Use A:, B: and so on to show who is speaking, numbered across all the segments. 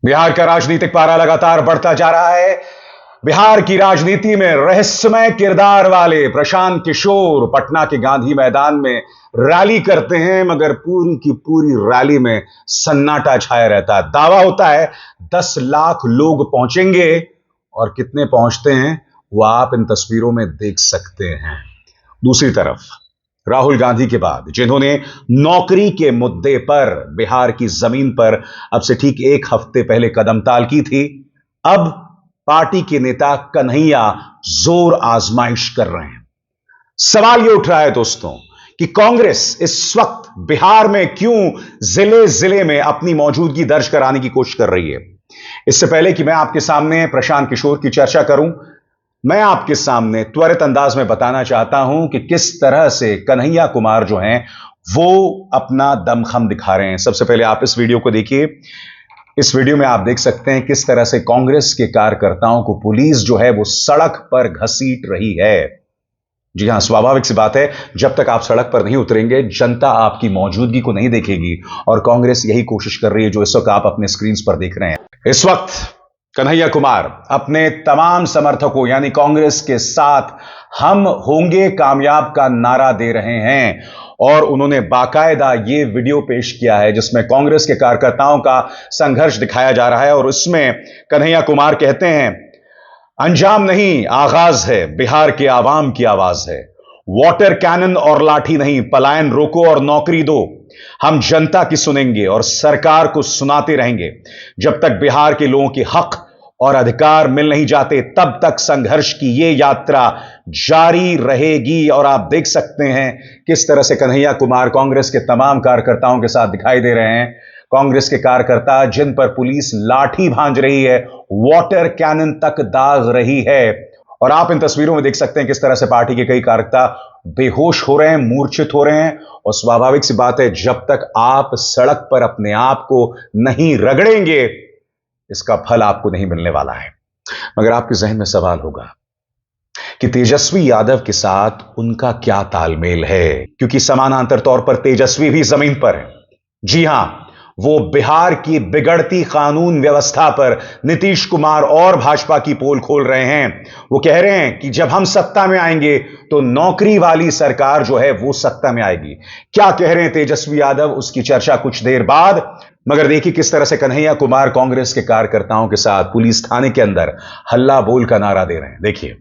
A: बिहार का राजनीतिक पारा लगातार बढ़ता जा रहा है। बिहार की राजनीति में रहस्यमय किरदार वाले प्रशांत किशोर पटना के गांधी मैदान में रैली करते हैं, मगर पूरी की पूरी रैली में सन्नाटा छाया रहता है। दावा होता है 10 लाख लोग पहुंचेंगे और कितने पहुंचते हैं वो आप इन तस्वीरों में देख सकते हैं। दूसरी तरफ राहुल गांधी के बाद जिन्होंने नौकरी के मुद्दे पर बिहार की जमीन पर अब से ठीक एक हफ्ते पहले कदमताल की थी, अब पार्टी के नेता कन्हैया जोर आजमाइश कर रहे हैं। सवाल यह उठ रहा है दोस्तों कि कांग्रेस इस वक्त बिहार में क्यों जिले जिले में अपनी मौजूदगी दर्ज कराने की कोशिश कर रही है। इससे पहले कि मैं आपके सामने प्रशांत किशोर की चर्चा करूं, मैं आपके सामने त्वरित अंदाज में बताना चाहता हूं कि किस तरह से कन्हैया कुमार जो हैं वो अपना दमखम दिखा रहे हैं। सबसे पहले आप इस वीडियो को देखिए। इस वीडियो में आप देख सकते हैं किस तरह से कांग्रेस के कार्यकर्ताओं को पुलिस जो है वो सड़क पर घसीट रही है। जी हां, स्वाभाविक सी बात है, जब तक आप सड़क पर नहीं उतरेंगे जनता आपकी मौजूदगी को नहीं देखेगी, और कांग्रेस यही कोशिश कर रही है जो इस वक्त आप अपने स्क्रीन पर देख रहे हैं। इस वक्त कन्हैया कुमार अपने तमाम समर्थकों यानी कांग्रेस के साथ हम होंगे कामयाब का नारा दे रहे हैं, और उन्होंने बाकायदा ये वीडियो पेश किया है जिसमें कांग्रेस के कार्यकर्ताओं का संघर्ष दिखाया जा रहा है। और इसमें कन्हैया कुमार कहते हैं, अंजाम नहीं आगाज है, बिहार के आवाम की आवाज है। वाटर कैनन और लाठी नहीं, पलायन रोको और नौकरी दो। हम जनता की सुनेंगे और सरकार को सुनाते रहेंगे। जब तक बिहार के लोगों के हक और अधिकार मिल नहीं जाते तब तक संघर्ष की यह यात्रा जारी रहेगी। और आप देख सकते हैं किस तरह से कन्हैया कुमार कांग्रेस के तमाम कार्यकर्ताओं के साथ दिखाई दे रहे हैं। कांग्रेस के कार्यकर्ता जिन पर पुलिस लाठी भांज रही है, वाटर कैनन तक दाग रही है। और आप इन तस्वीरों में देख सकते हैं किस तरह से पार्टी के कई कार्यकर्ता बेहोश हो रहे हैं, मूर्छित हो रहे हैं। और स्वाभाविक सी बात है, जब तक आप सड़क पर अपने आप को नहीं रगड़ेंगे इसका फल आपको नहीं मिलने वाला है। मगर आपके जहन में सवाल होगा कि तेजस्वी यादव के साथ उनका क्या तालमेल है, क्योंकि समानांतर तौर पर तेजस्वी भी जमीन पर है। जी हां, वो बिहार की बिगड़ती कानून व्यवस्था पर नीतीश कुमार और भाजपा की पोल खोल रहे हैं। वो कह रहे हैं कि जब हम सत्ता में आएंगे तो नौकरी वाली सरकार जो है वो सत्ता में आएगी। क्या कह रहे हैं तेजस्वी यादव, उसकी चर्चा कुछ देर बाद। मगर देखिए किस तरह से कन्हैया कुमार कांग्रेस के कार्यकर्ताओं के साथ पुलिस थाने के अंदर हल्ला बोल का नारा दे रहे हैं। देखिए।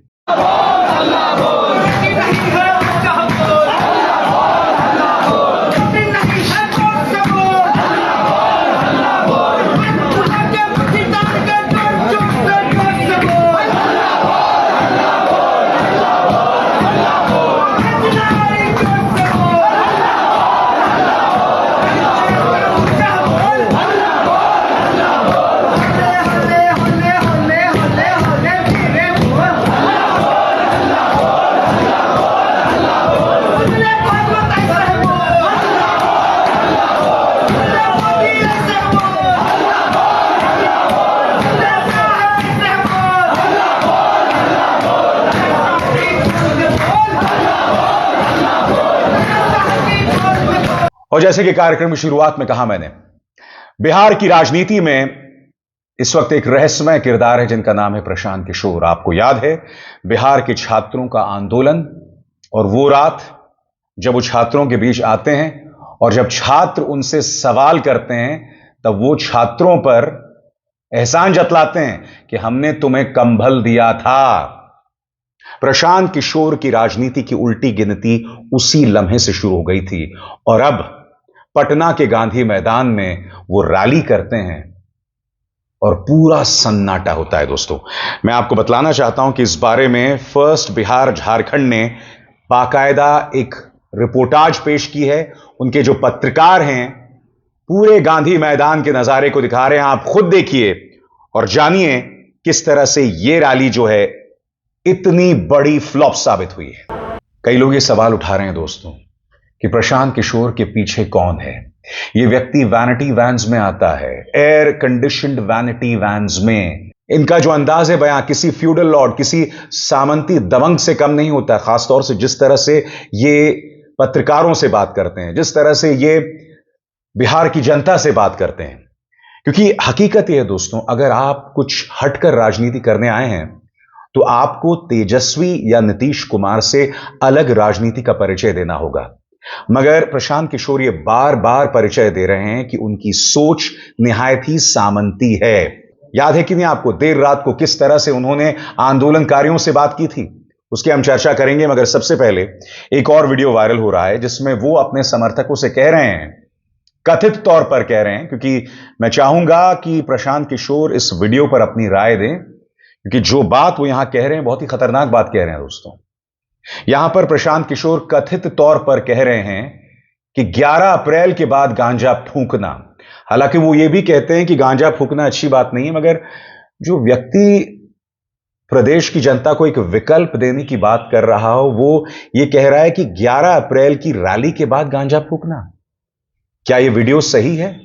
A: और जैसे कि कार्यक्रम की शुरुआत में कहा मैंने, बिहार की राजनीति में इस वक्त एक रहस्यमय किरदार है जिनका नाम है प्रशांत किशोर। आपको याद है बिहार के छात्रों का आंदोलन, और वो रात जब वो छात्रों के बीच आते हैं और जब छात्र उनसे सवाल करते हैं तब वो छात्रों पर एहसान जतलाते हैं कि हमने तुम्हें कंबल दिया था। प्रशांत किशोर की राजनीति की उल्टी गिनती उसी लम्हे से शुरू हो गई थी, और अब पटना के गांधी मैदान में वो रैली करते हैं और पूरा सन्नाटा होता है। दोस्तों, मैं आपको बतलाना चाहता हूं कि इस बारे में फर्स्ट बिहार झारखंड ने बाकायदा एक रिपोर्टाज पेश की है। उनके जो पत्रकार हैं पूरे गांधी मैदान के नजारे को दिखा रहे हैं। आप खुद देखिए और जानिए किस तरह से ये रैली जो है इतनी बड़ी फ्लॉप साबित हुई है। कई लोग ये सवाल उठा रहे हैं दोस्तों कि प्रशांत किशोर के पीछे कौन है। ये व्यक्ति वैनिटी वैन्स में आता है, एयर कंडीशनड वैनिटी वैन्स में। इनका जो अंदाज है बयां किसी फ्यूडल लॉर्ड, किसी सामंती दबंग से कम नहीं होता है। खासतौर से जिस तरह से ये पत्रकारों से बात करते हैं, जिस तरह से ये बिहार की जनता से बात करते हैं, क्योंकि हकीकत यह है दोस्तों, अगर आप कुछ हटकर राजनीति करने आए हैं तो आपको तेजस्वी या नीतीश कुमार से अलग राजनीति का परिचय देना होगा। मगर प्रशांत किशोर ये बार बार परिचय दे रहे हैं कि उनकी सोच निहायत ही सामंती है। याद है कि नहीं आपको देर रात को किस तरह से उन्होंने आंदोलनकारियों से बात की थी? उसकी हम चर्चा करेंगे, मगर सबसे पहले एक और वीडियो वायरल हो रहा है जिसमें वो अपने समर्थकों से कह रहे हैं, कथित तौर पर कह रहे हैं, क्योंकि मैं चाहूंगा कि प्रशांत किशोर इस वीडियो पर अपनी राय दें, क्योंकि जो बात वो यहां कह रहे हैं बहुत ही खतरनाक बात कह रहे हैं दोस्तों। यहां पर प्रशांत किशोर कथित तौर पर कह रहे हैं कि 11 अप्रैल के बाद गांजा फूंकना, हालांकि वो ये भी कहते हैं कि गांजा फूंकना अच्छी बात नहीं है, मगर जो व्यक्ति प्रदेश की जनता को एक विकल्प देने की बात कर रहा हो, वो ये कह रहा है कि 11 अप्रैल की रैली के बाद गांजा फूंकना। क्या यह वीडियो सही है?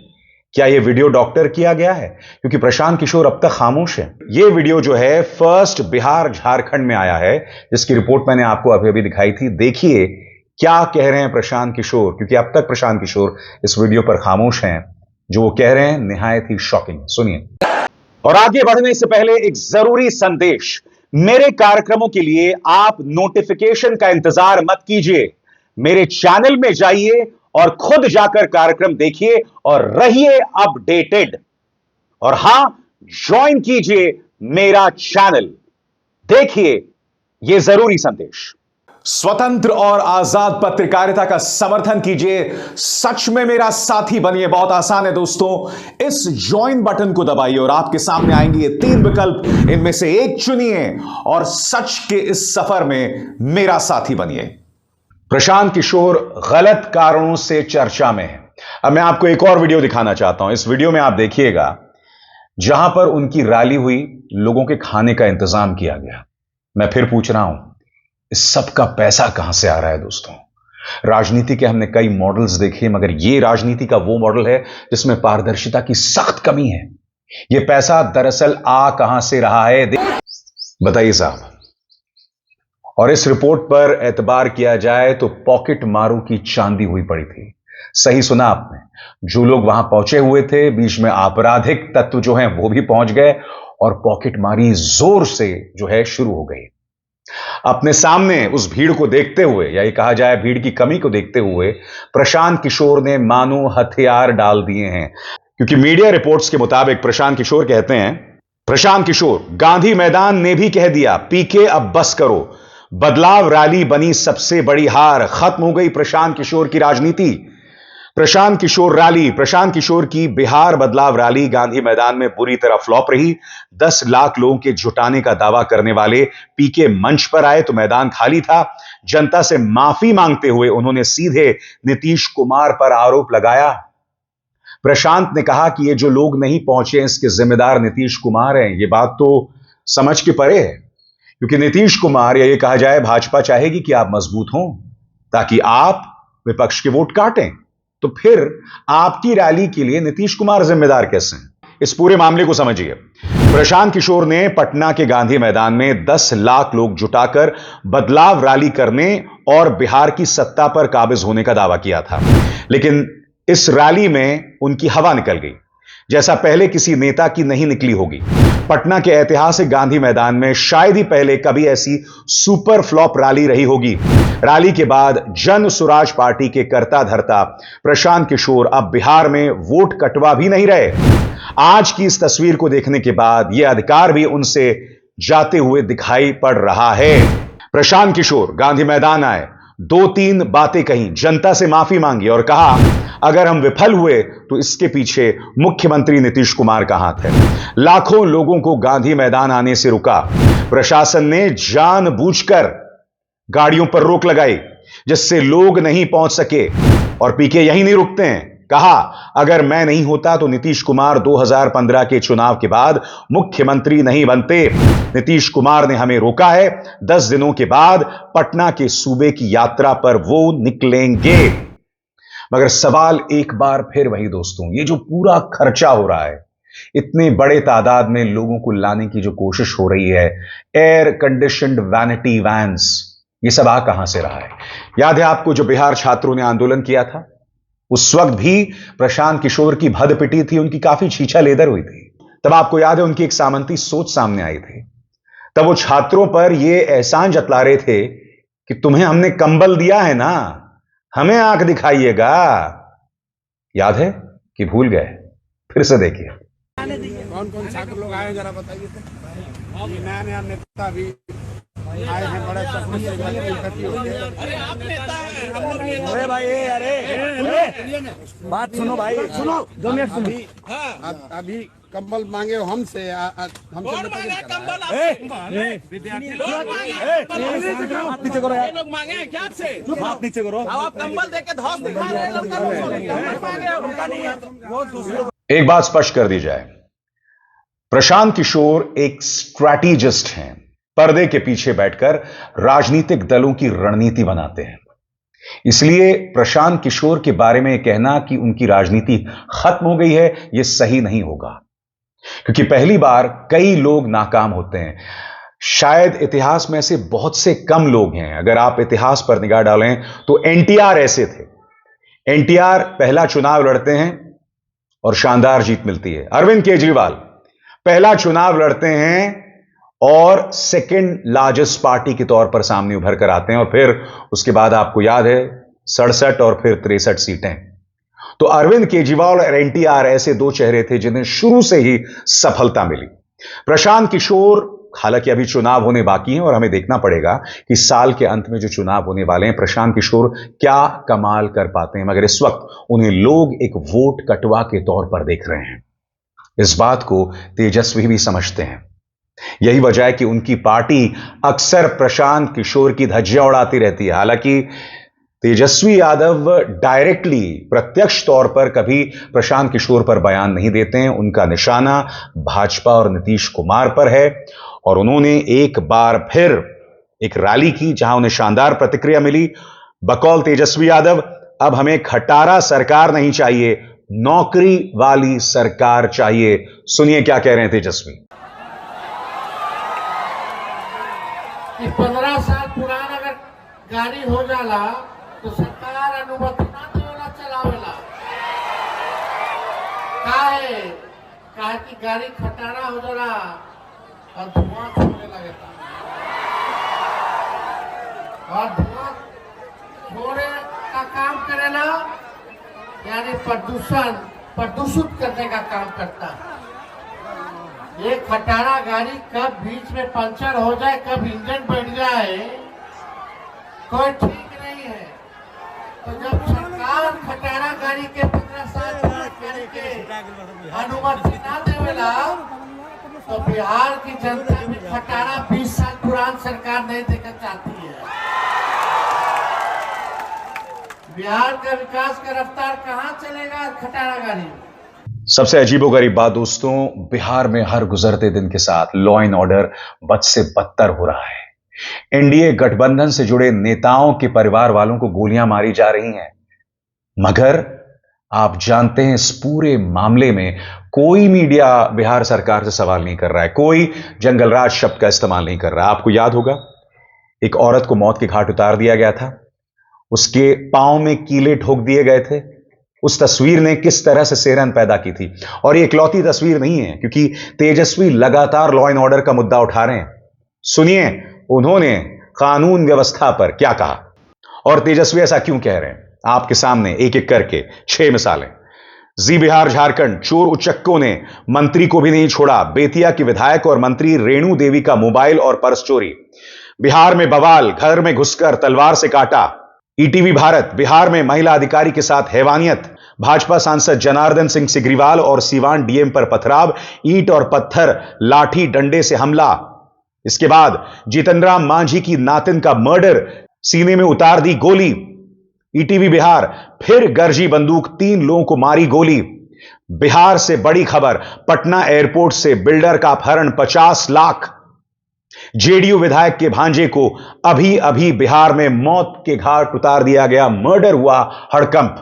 A: क्या यह वीडियो डॉक्टर किया गया है? क्योंकि प्रशांत किशोर अब तक खामोश है। यह वीडियो जो है फर्स्ट बिहार झारखंड में आया है, जिसकी रिपोर्ट मैंने आपको अभी अभी दिखाई थी। देखिए क्या कह रहे हैं प्रशांत किशोर, क्योंकि अब तक प्रशांत किशोर इस वीडियो पर खामोश हैं। जो वो कह रहे हैं निहायत ही शॉकिंग, सुनिए। और आगे बढ़ने से पहले एक जरूरी संदेश, मेरे कार्यक्रमों के लिए आप नोटिफिकेशन का इंतजार मत कीजिए, मेरे चैनल में जाइए और खुद जाकर कार्यक्रम देखिए और रहिए अपडेटेड। और हां, ज्वाइन कीजिए मेरा चैनल, देखिए यह जरूरी संदेश। स्वतंत्र और आजाद पत्रकारिता का समर्थन कीजिए, सच में मेरा साथी बनिए। बहुत आसान है दोस्तों, इस ज्वाइन बटन को दबाइए और आपके सामने आएंगे ये 3 विकल्प, इनमें से एक चुनिए और सच के इस सफर में मेरा साथी बनिए। प्रशांत किशोर गलत कारणों से चर्चा में है। अब मैं आपको एक और वीडियो दिखाना चाहता हूं। इस वीडियो में आप देखिएगा जहां पर उनकी रैली हुई, लोगों के खाने का इंतजाम किया गया। मैं फिर पूछ रहा हूं, इस सब का पैसा कहां से आ रहा है दोस्तों? राजनीति के हमने कई मॉडल्स देखे, मगर यह राजनीति का वो मॉडल है जिसमें पारदर्शिता की सख्त कमी है। यह पैसा दरअसल आ कहां से रहा है, बताइए साहब। और इस रिपोर्ट पर एतबार किया जाए तो पॉकेट मारू की चांदी हुई पड़ी थी। सही सुना आपने, जो लोग वहां पहुंचे हुए थे, बीच में आपराधिक तत्व जो हैं वो भी पहुंच गए और पॉकेट मारी जोर से जो है शुरू हो गई। अपने सामने उस भीड़ को देखते हुए, या ये कहा जाए भीड़ की कमी को देखते हुए, प्रशांत किशोर ने मानो हथियार डाल दिए हैं। क्योंकि मीडिया रिपोर्ट्स के मुताबिक प्रशांत किशोर कहते हैं, प्रशांत किशोर, गांधी मैदान ने भी कह दिया पीके अब बस करो, बदलाव रैली बनी सबसे बड़ी हार, खत्म हो गई प्रशांत किशोर की राजनीति। प्रशांत किशोर रैली, प्रशांत किशोर की बिहार बदलाव रैली गांधी मैदान में बुरी तरह फ्लॉप रही। 10 लाख लोगों के जुटाने का दावा करने वाले पीके मंच पर आए तो मैदान खाली था। जनता से माफी मांगते हुए उन्होंने सीधे नीतीश कुमार पर आरोप लगाया। प्रशांत ने कहा कि ये जो लोग नहीं पहुंचे इसके जिम्मेदार नीतीश कुमार हैं। ये बात तो समझ के परे है, क्योंकि नीतीश कुमार, या ये कहा जाए भाजपा, चाहेगी कि आप मजबूत हों ताकि आप विपक्ष के वोट काटें। तो फिर आपकी रैली के लिए नीतीश कुमार जिम्मेदार कैसे हैं? इस पूरे मामले को समझिए। प्रशांत किशोर ने पटना के गांधी मैदान में 10 लाख लोग जुटाकर बदलाव रैली करने और बिहार की सत्ता पर काबिज होने का दावा किया था, लेकिन इस रैली में उनकी हवा निकल गई, जैसा पहले किसी नेता की नहीं निकली होगी। पटना के ऐतिहासिक गांधी मैदान में शायद ही पहले कभी ऐसी सुपर फ्लॉप रैली रही होगी। रैली के बाद जन स्वराज पार्टी के कर्ता धर्ता प्रशांत किशोर अब बिहार में वोट कटवा भी नहीं रहे। आज की इस तस्वीर को देखने के बाद यह अधिकार भी उनसे जाते हुए दिखाई पड़ रहा है। प्रशांत किशोर गांधी मैदान आए, 2-3 बातें कही, जनता से माफी मांगी और कहा अगर हम विफल हुए तो इसके पीछे मुख्यमंत्री नीतीश कुमार का हाथ है। लाखों लोगों को गांधी मैदान आने से रुका। प्रशासन ने जानबूझकर गाड़ियों पर रोक लगाई जिससे लोग नहीं पहुंच सके। और पीके यहीं नहीं रुकते हैं, कहा अगर मैं नहीं होता तो नीतीश कुमार 2015 के चुनाव के बाद मुख्यमंत्री नहीं बनते। नीतीश कुमार ने हमें रोका है। 10 दिनों के बाद पटना के सूबे की यात्रा पर वो निकलेंगे। मगर सवाल एक बार फिर वही दोस्तों, ये जो पूरा खर्चा हो रहा है, इतने बड़े तादाद में लोगों को लाने की जो कोशिश हो रही है, एयर कंडीशनड वैनिटी वैन्स, ये सब आ कहां से रहा है? याद है आपको जो बिहार छात्रों ने आंदोलन किया था? उस वक्त भी प्रशांत किशोर की भद पिटी थी, उनकी काफी छीछा लेदर हुई थी। तब आपको याद है उनकी एक सामंती सोच सामने आई थी। तब वो छात्रों पर यह एहसान जतला रहे थे कि तुम्हें हमने कंबल दिया है ना, हमें आंख दिखाइएगा। याद है कि भूल गए? फिर से देखिए।
B: कौन कौन छात्र लोग आए जरा बताइए तो। ये नया नया नेता भी आए हैं, बड़े सपने से इकट्ठी होते हैं। अरे आप नेता हैं, हम लोग नेता।
C: अरे भाई, अरे बात सुनो भाई, सुनो 2 मिनट सुनो।
B: अभी कंबल मांगे हो हमसे, हमसे
C: कंबल नीचे करो यार, लोग मांगे हैं क्या आपसे? हाथ नीचे करो। आप कंबल देके धौस दिखा रहे हैं।
A: एक बात स्पष्ट कर दी जाए, प्रशांत किशोर एक स्ट्रैटेजिस्ट हैं, पर्दे के पीछे बैठकर राजनीतिक दलों की रणनीति बनाते हैं। इसलिए प्रशांत किशोर के बारे में कहना कि उनकी राजनीति खत्म हो गई है, यह सही नहीं होगा, क्योंकि पहली बार कई लोग नाकाम होते हैं। शायद इतिहास में ऐसे बहुत से कम लोग हैं, अगर आप इतिहास पर निगाह डालें तो एनटीआर ऐसे थे। एनटीआर पहला चुनाव लड़ते हैं और शानदार जीत मिलती है। अरविंद केजरीवाल पहला चुनाव लड़ते हैं और सेकंड लार्जेस्ट पार्टी के तौर पर सामने उभर कर आते हैं, और फिर उसके बाद आपको याद है 67 और फिर 63 सीटें। तो अरविंद केजरीवाल और एनटीआर ऐसे 2 चेहरे थे जिन्हें शुरू से ही सफलता मिली। प्रशांत किशोर, हालांकि अभी चुनाव होने बाकी हैं और हमें देखना पड़ेगा कि साल के अंत में जो चुनाव होने वाले हैं प्रशांत किशोर क्या कमाल कर पाते हैं, मगर इस वक्त उन्हें लोग एक वोट कटवा के तौर पर देख रहे हैं। इस बात को तेजस्वी भी समझते हैं। यही वजह है कि उनकी पार्टी अक्सर प्रशांत किशोर की धज्जियां उड़ाती रहती है। हालांकि तेजस्वी यादव डायरेक्टली, प्रत्यक्ष तौर पर कभी प्रशांत किशोर पर बयान नहीं देते हैं। उनका निशाना भाजपा और नीतीश कुमार पर है, और उन्होंने एक बार फिर एक रैली की जहां उन्हें शानदार प्रतिक्रिया मिली। बकौल तेजस्वी यादव, अब हमें खटारा सरकार नहीं चाहिए, नौकरी वाली सरकार चाहिए। सुनिए क्या कह रहे हैं तेजस्वी।
D: 15 साल पुराना अगर गाड़ी हो जाला तो सरकार अनुमति ना देवेला चलावेला। काहे कि गाड़ी खटारा हो जाला और धुआं छोड़ने लगेगा, और धुआं छोड़े का काम करेला, यानी प्रदूषित करने का काम करता है। ये खटारा गाड़ी कब बीच में पंचर हो जाए, कब इंजन बैठ जाए, कोई ठीक नहीं है। तो जब सरकार खटारा गाड़ी के 15 साल के अनुमति ना देवेला, तो बिहार की जनता भी खटारा 20 साल पुरानी सरकार नहीं देखना चाहती है। बिहार का विकास का रफ्तार कहाँ चलेगा खटारा गाड़ी?
A: सबसे अजीबोगरीब बात दोस्तों, बिहार में हर गुजरते दिन के साथ लॉ एंड ऑर्डर बद से बदतर हो रहा है। एनडीए गठबंधन से जुड़े नेताओं के परिवार वालों को गोलियां मारी जा रही हैं, मगर आप जानते हैं इस पूरे मामले में कोई मीडिया बिहार सरकार से सवाल नहीं कर रहा है, कोई जंगलराज शब्द का इस्तेमाल नहीं कर रहा। आपको याद होगा एक औरत को मौत के घाट उतार दिया गया था, उसके पांव में कीले ठोक दिए गए थे। उस तस्वीर ने किस तरह से सेहरन पैदा की थी। और ये इकलौती तस्वीर नहीं है, क्योंकि तेजस्वी लगातार लॉ एंड ऑर्डर का मुद्दा उठा रहे हैं। सुनिए उन्होंने कानून व्यवस्था पर क्या कहा, और तेजस्वी ऐसा क्यों कह रहे हैं। आपके सामने एक एक करके 6 मिसालें। जी बिहार झारखंड, चोर उचक्कों ने मंत्री को भी नहीं छोड़ा। बेतिया की विधायक और मंत्री रेणु देवी का मोबाइल और पर्स चोरी। बिहार में बवाल, घर में घुसकर तलवार से काटा। ईटीवी भारत, बिहार में महिला अधिकारी के साथ हैवानियत। भाजपा सांसद जनार्दन सिंह सिग्रीवाल और सीवान डीएम पर पथराव, ईंट और पत्थर लाठी डंडे से हमला। इसके बाद जीतन राम मांझी की नातिन का मर्डर, सीने में उतार दी गोली। ईटीवी बिहार, फिर गरजी बंदूक, 3 लोगों को मारी गोली। बिहार से बड़ी खबर, पटना एयरपोर्ट से बिल्डर का अपहरण, 50 लाख। जेडीयू विधायक के भांजे को अभी अभी बिहार में मौत के घाट उतार दिया गया, मर्डर हुआ, हड़कंप।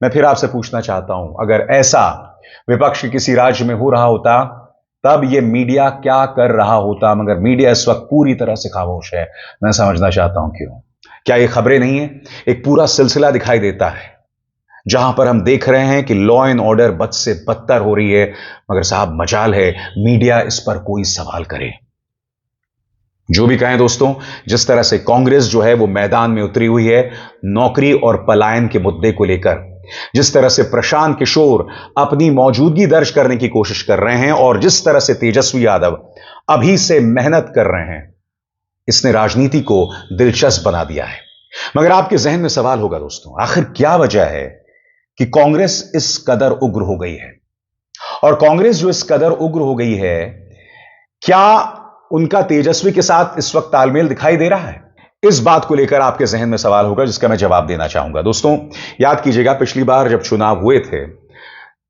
A: मैं फिर आपसे पूछना चाहता हूं, अगर ऐसा विपक्ष के किसी राज्य में हो रहा होता तब यह मीडिया क्या कर रहा होता, मगर मीडिया इस वक्त पूरी तरह से खामोश है। मैं समझना चाहता हूं क्यों। क्या ये खबरें नहीं है, एक पूरा सिलसिला दिखाई देता है। जहां पर हम देख रहे हैं कि लॉ एंड ऑर्डर बद से बदतर हो रही है, मगर साहब मजाल है मीडिया इस पर कोई सवाल करे। जो भी कहें दोस्तों, जिस तरह से कांग्रेस जो है वो मैदान में उतरी हुई है नौकरी और पलायन के मुद्दे को लेकर, जिस तरह से प्रशांत किशोर अपनी मौजूदगी दर्ज करने की कोशिश कर रहे हैं और जिस तरह से तेजस्वी यादव अभी से मेहनत कर रहे हैं, इसने राजनीति को दिलचस्प बना दिया है। मगर आपके जहन में सवाल होगा दोस्तों, आखिर क्या वजह है कि कांग्रेस इस कदर उग्र हो गई है? और कांग्रेस जो इस कदर उग्र हो गई है, क्या उनका तेजस्वी के साथ इस वक्त तालमेल दिखाई दे रहा है? इस बात को लेकर आपके जहन में सवाल होगा जिसका मैं जवाब देना चाहूंगा। दोस्तों याद कीजिएगा, पिछली बार जब चुनाव हुए थे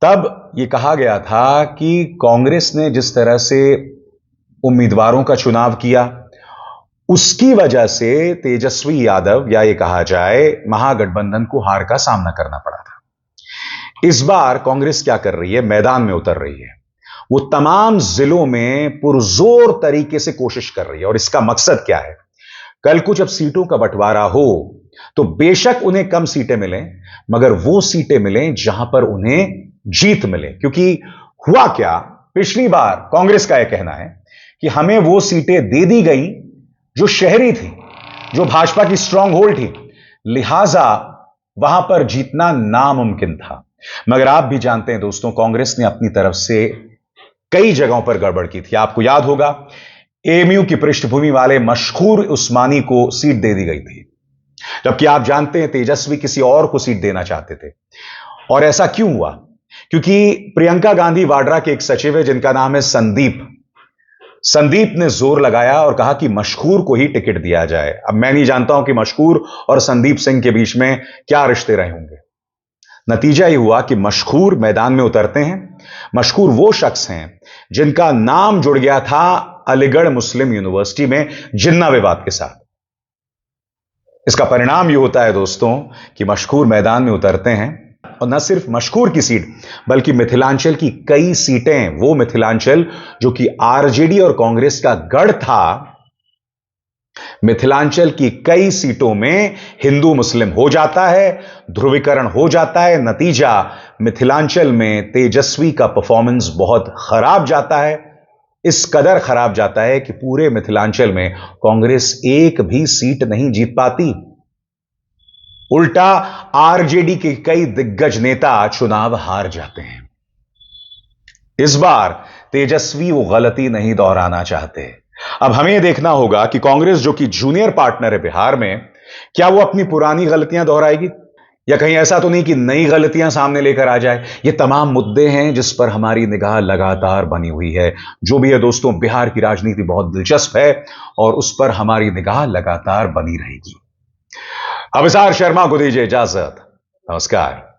A: तब यह कहा गया था कि कांग्रेस ने जिस तरह से उम्मीदवारों का चुनाव किया, उसकी वजह से तेजस्वी यादव या ये कहा जाए महागठबंधन को हार का सामना करना पड़ा था। इस बार कांग्रेस क्या कर रही है? मैदान में उतर रही है। वो तमाम जिलों में पुरजोर तरीके से कोशिश कर रही है। और इसका मकसद क्या है? कल को जब सीटों का बंटवारा हो तो बेशक उन्हें कम सीटें मिलें, मगर वो सीटें मिलें जहां पर उन्हें जीत मिले। क्योंकि हुआ क्या, पिछली बार कांग्रेस का यह कहना है कि हमें वो सीटें दे दी गई जो शहरी थी, जो भाजपा की स्ट्रांग होल्ड थी, लिहाजा वहां पर जीतना नामुमकिन था। मगर आप भी जानते हैं दोस्तों, कांग्रेस ने अपनी तरफ से कई जगहों पर गड़बड़ की थी। आपको याद होगा, एएमयू की पृष्ठभूमि वाले मशहूर उस्मानी को सीट दे दी गई थी, जबकि आप जानते हैं तेजस्वी किसी और को सीट देना चाहते थे। और ऐसा क्यों हुआ? क्योंकि प्रियंका गांधी वाड्रा के एक सचिव है जिनका नाम है संदीप ने जोर लगाया और कहा कि मशहूर को ही टिकट दिया जाए। अब मैं नहीं जानता हूं कि मशहूर और संदीप सिंह के बीच में क्या रिश्ते रहे होंगे। नतीजा यह हुआ कि मशहूर मैदान में उतरते हैं। मशहूर वो शख्स हैं जिनका नाम जुड़ गया था अलीगढ़ मुस्लिम यूनिवर्सिटी में जिन्ना विवाद के साथ। इसका परिणाम यह होता है दोस्तों कि मशहूर मैदान में उतरते हैं और न सिर्फ मशहूर की सीट बल्कि मिथिलांचल की कई सीटें, वो मिथिलांचल जो कि आरजेडी और कांग्रेस का गढ़ था, मिथिलांचल की कई सीटों में हिंदू मुस्लिम हो जाता है, ध्रुवीकरण हो जाता है। नतीजा मिथिलांचल में तेजस्वी का परफॉर्मेंस बहुत खराब जाता है। इस कदर खराब जाता है कि पूरे मिथिलांचल में कांग्रेस एक भी सीट नहीं जीत पाती। उल्टा आरजेडी के कई दिग्गज नेता चुनाव हार जाते हैं। इस बार तेजस्वी वो गलती नहीं दोहराना चाहते। अब हमें यह देखना होगा कि कांग्रेस जो कि जूनियर पार्टनर है बिहार में, क्या वो अपनी पुरानी गलतियां दोहराएगी या कहीं ऐसा तो नहीं कि नई गलतियां सामने लेकर आ जाए। ये तमाम मुद्दे हैं जिस पर हमारी निगाह लगातार बनी हुई है। जो भी है दोस्तों, बिहार की राजनीति बहुत दिलचस्प है और उस पर हमारी निगाह लगातार बनी रहेगी। अभिसार शर्मा को दीजिए इजाजत। नमस्कार।